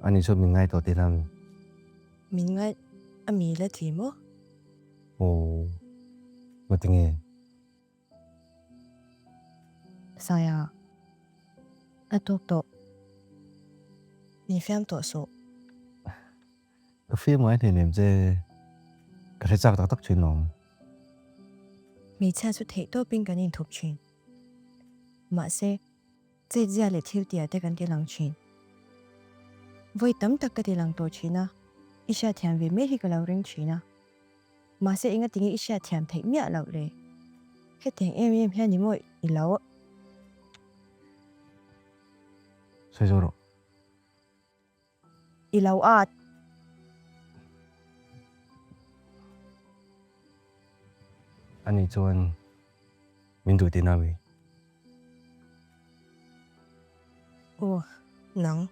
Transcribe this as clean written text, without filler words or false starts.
Ani so mình ngay tổ tiên làm. Mình ngay ami là gì mô? Ồ, mà tiếng nghe. Saya atoto ni phim tổ số. Cái phim ấy thì niệm dê cái thể giác tắc chuyện lòng. Mình cha xuất hiện tổ bên cái nhìn thục chuyện. Mà sẽ dễ dàng để thiếu địa để cái lăng chuyện. Với tấm tắc cái lăng tổ chuyện à, ít ra thiam về mấy cái lâu rừng chuyện à. Mà sẽ ingat tiếng ít ra thiam thấy miệng lâu lệ. Cái tiếng em hay ni mỗi lâu. Xoay rồi. Lâu à. Ani chuan mình tuổi tiền nào vậy? Ồ, nắng.